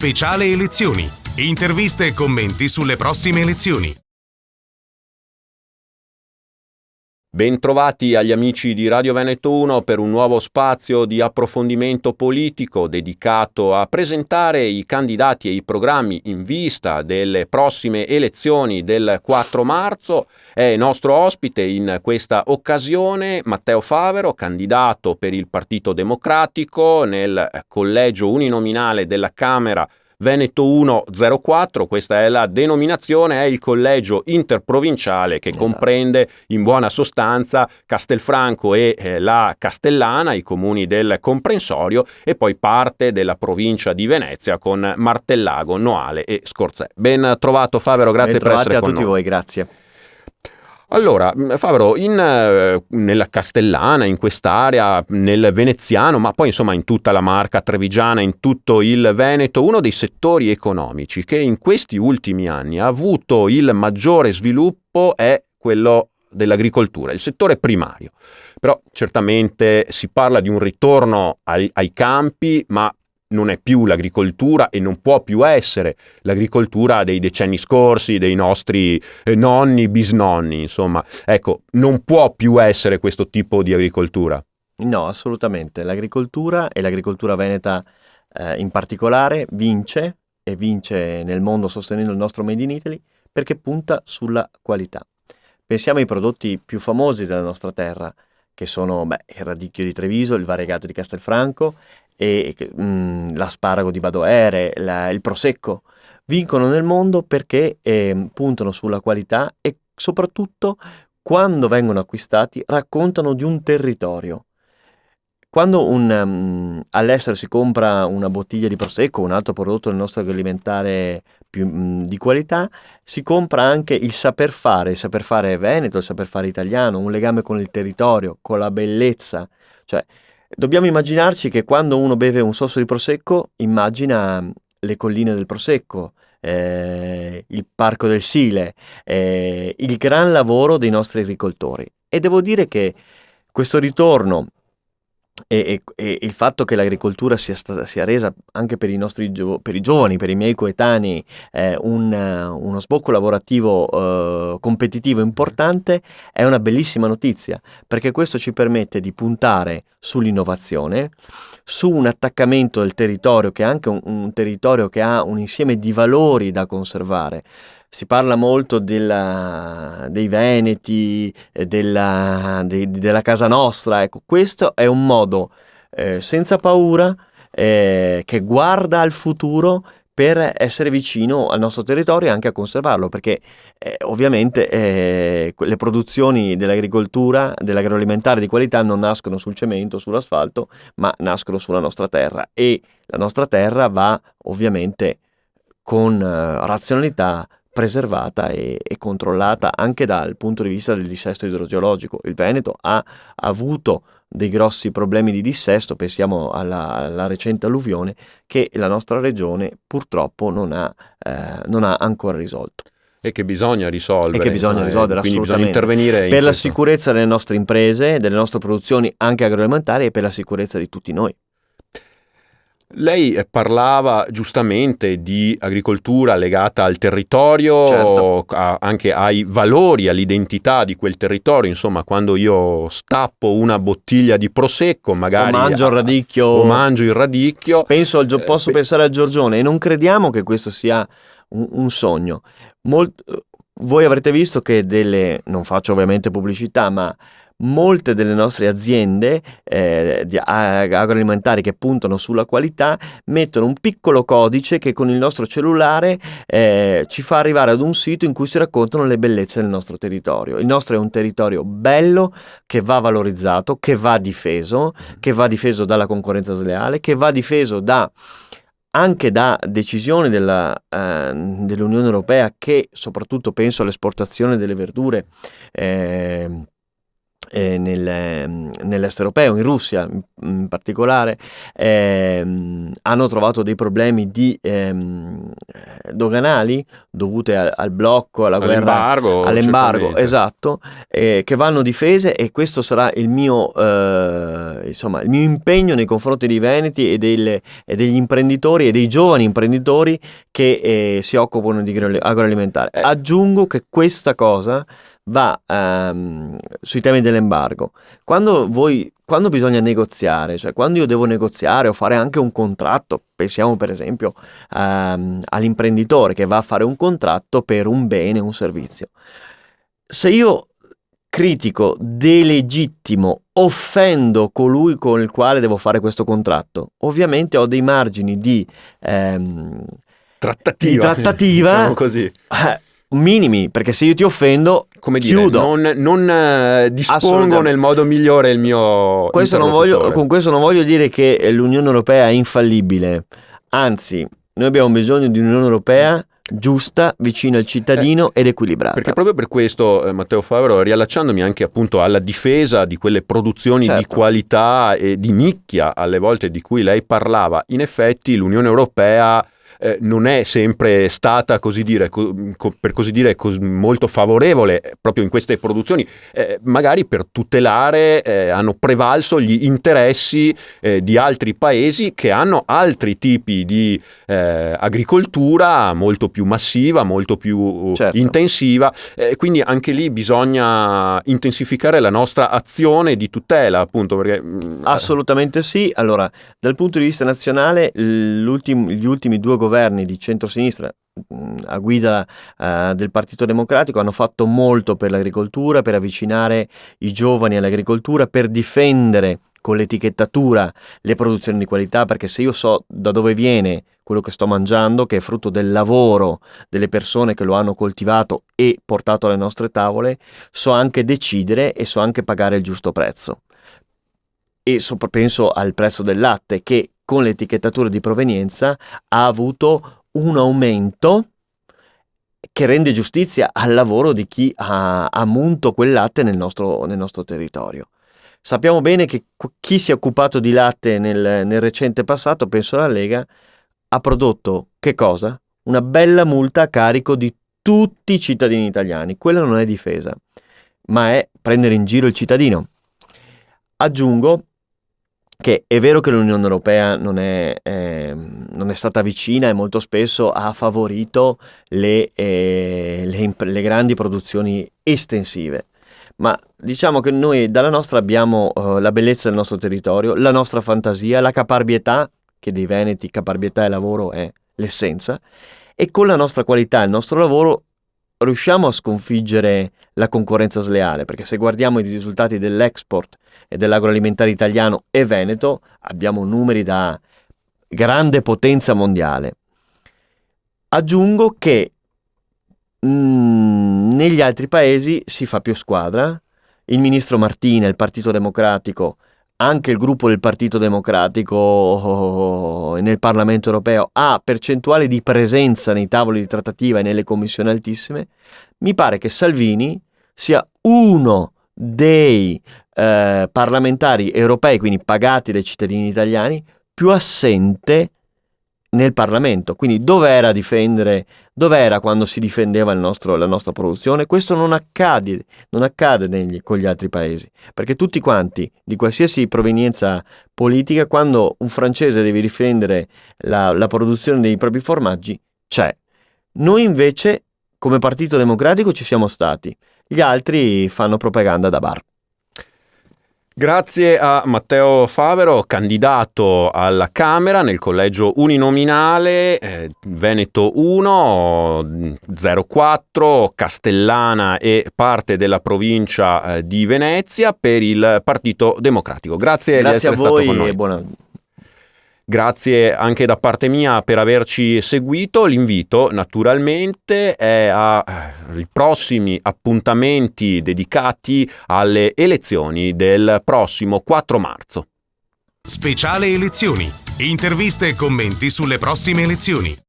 speciale elezioni. Interviste e commenti sulle prossime elezioni. Bentrovati agli amici di Radio Veneto 1 per un nuovo spazio di approfondimento politico dedicato a presentare i candidati e i programmi in vista delle prossime elezioni del 4 marzo. È nostro ospite in questa occasione Matteo Favero, candidato per il Partito Democratico nel collegio uninominale della Camera Veneto 104, questa è la denominazione, è il collegio interprovinciale che comprende in buona sostanza Castelfranco e la Castellana, i comuni del comprensorio, e poi parte della provincia di Venezia con Martellago, Noale e Scorzè. Ben trovato Favero, grazie per essere con noi. Ben trovati a tutti voi, grazie. Allora, Favero, nella Castellana, in quest'area, nel veneziano, ma poi insomma in tutta la Marca trevigiana, in tutto il Veneto, uno dei settori economici che in questi ultimi anni ha avuto il maggiore sviluppo è quello dell'agricoltura, il settore primario. Però certamente si parla di un ritorno ai campi, ma non è più l'agricoltura e non può più essere l'agricoltura dei decenni scorsi, dei nostri nonni, bisnonni, insomma. Ecco, non può più essere questo tipo di agricoltura. No, assolutamente. L'agricoltura e l'agricoltura veneta in particolare vince nel mondo sostenendo il nostro Made in Italy perché punta sulla qualità. Pensiamo ai prodotti più famosi della nostra terra, che sono il radicchio di Treviso, il variegato di Castelfranco e l'asparago di Badoere, il prosecco. Vincono nel mondo perché puntano sulla qualità e soprattutto quando vengono acquistati raccontano di un territorio. Quando all'estero si compra una bottiglia di prosecco o un altro prodotto del nostro agroalimentare più di qualità, si compra anche il saper fare veneto, il saper fare italiano, un legame con il territorio, con la bellezza. Cioè, dobbiamo immaginarci che quando uno beve un sorso di prosecco, immagina le colline del prosecco, il parco del Sile, il gran lavoro dei nostri agricoltori. E devo dire che questo ritorno e il fatto che l'agricoltura sia resa anche per i nostri per i giovani, per i miei coetanei, uno sbocco lavorativo competitivo importante, è una bellissima notizia, perché questo ci permette di puntare sull'innovazione, su un attaccamento del territorio che è anche un territorio che ha un insieme di valori da conservare. Si parla molto dei veneti, della casa nostra. Ecco, questo è un modo senza paura che guarda al futuro per essere vicino al nostro territorio e anche a conservarlo, perché ovviamente le produzioni dell'agricoltura, dell'agroalimentare di qualità non nascono sul cemento, sull'asfalto, ma nascono sulla nostra terra, e la nostra terra va ovviamente con razionalità preservata e controllata anche dal punto di vista del dissesto idrogeologico. Il Veneto ha avuto dei grossi problemi di dissesto, pensiamo alla recente alluvione, che la nostra regione purtroppo non ha ancora risolto. E che bisogna risolvere. Quindi bisogna intervenire per la sicurezza delle nostre imprese, delle nostre produzioni anche agroalimentari e per la sicurezza di tutti noi. Lei parlava giustamente di agricoltura legata al territorio, certo, anche ai valori, all'identità di quel territorio. Insomma, quando io stappo una bottiglia di prosecco, magari o mangio il radicchio, posso pensare al Giorgione, e non crediamo che questo sia un sogno. Voi avrete visto che non faccio ovviamente pubblicità, ma molte delle nostre aziende agroalimentari che puntano sulla qualità mettono un piccolo codice che con il nostro cellulare ci fa arrivare ad un sito in cui si raccontano le bellezze del nostro territorio. Il nostro è un territorio bello che va valorizzato, che va difeso dalla concorrenza sleale, che va difeso anche da decisioni dell'Unione Europea, che soprattutto penso all'esportazione delle verdure nell'est europeo, in Russia in particolare, hanno trovato dei problemi doganali dovuti al blocco, alla guerra, all'embargo, esatto, che vanno difese, e questo sarà il mio impegno nei confronti dei veneti e degli imprenditori e dei giovani imprenditori che si occupano di agroalimentare. Aggiungo che questa cosa va sui temi dell'embargo. Quando bisogna negoziare, cioè quando io devo negoziare o fare anche un contratto, pensiamo per esempio all'imprenditore che va a fare un contratto per un bene, un servizio. Se io critico, delegittimo, offendo colui con il quale devo fare questo contratto, ovviamente ho dei margini di trattativa diciamo così. Minimi, perché se io ti offendo, come dire, chiudo. Non dispongo nel modo migliore il mio con questo non voglio dire che l'Unione Europea è infallibile, anzi noi abbiamo bisogno di un'Unione Europea giusta, vicina al cittadino ed equilibrata. Perché proprio per questo, Matteo Favero, riallacciandomi anche appunto alla difesa di quelle produzioni di qualità e di nicchia alle volte di cui lei parlava, in effetti l'Unione Europea non è sempre stata per così dire molto favorevole proprio in queste produzioni, magari per tutelare hanno prevalso gli interessi di altri paesi che hanno altri tipi di agricoltura molto più massiva, molto più intensiva, quindi anche lì bisogna intensificare la nostra azione di tutela, appunto, perché assolutamente sì. Allora, dal punto di vista nazionale, gli ultimi due governi di centrosinistra a guida del Partito Democratico hanno fatto molto per l'agricoltura, per avvicinare i giovani all'agricoltura, per difendere con l'etichettatura le produzioni di qualità, perché se io so da dove viene quello che sto mangiando, che è frutto del lavoro delle persone che lo hanno coltivato e portato alle nostre tavole, so anche decidere e so anche pagare il giusto prezzo. E penso al prezzo del latte, che con l'etichettatura di provenienza ha avuto un aumento che rende giustizia al lavoro di chi ha munto quel latte nel nostro territorio. Sappiamo bene che chi si è occupato di latte nel recente passato, penso alla Lega, ha prodotto che cosa? Una bella multa a carico di tutti i cittadini italiani. Quella non è difesa, ma è prendere in giro il cittadino. Aggiungo che è vero che l'Unione Europea non è stata vicina e molto spesso ha favorito le grandi produzioni estensive, ma diciamo che noi dalla nostra abbiamo la bellezza del nostro territorio, la nostra fantasia, la caparbietà, che dei veneti caparbietà e lavoro è l'essenza, e con la nostra qualità e il nostro lavoro riusciamo a sconfiggere la concorrenza sleale, perché se guardiamo i risultati dell'export e dell'agroalimentare italiano e veneto, abbiamo numeri da grande potenza mondiale. Aggiungo che negli altri paesi si fa più squadra. Il ministro Martina, il Partito Democratico, anche il gruppo del Partito Democratico nel Parlamento europeo ha percentuali di presenza nei tavoli di trattativa e nelle commissioni altissime. Mi pare che Salvini sia uno dei parlamentari europei, quindi pagati dai cittadini italiani, più assente nel Parlamento. Quindi dov'era quando si difendeva la nostra produzione? Questo non accade con gli altri paesi, perché tutti quanti, di qualsiasi provenienza politica, quando un francese deve difendere la produzione dei propri formaggi, c'è. Noi invece, come Partito Democratico, ci siamo stati. Gli altri fanno propaganda da bar. Grazie a Matteo Favero, candidato alla Camera nel collegio uninominale Veneto 1, 04, Castellana e parte della provincia di Venezia per il Partito Democratico. Grazie di essere stato con noi. E buona. Grazie anche da parte mia per averci seguito. L'invito naturalmente è ai prossimi appuntamenti dedicati alle elezioni del prossimo 4 marzo. Speciale elezioni. Interviste e commenti sulle prossime elezioni.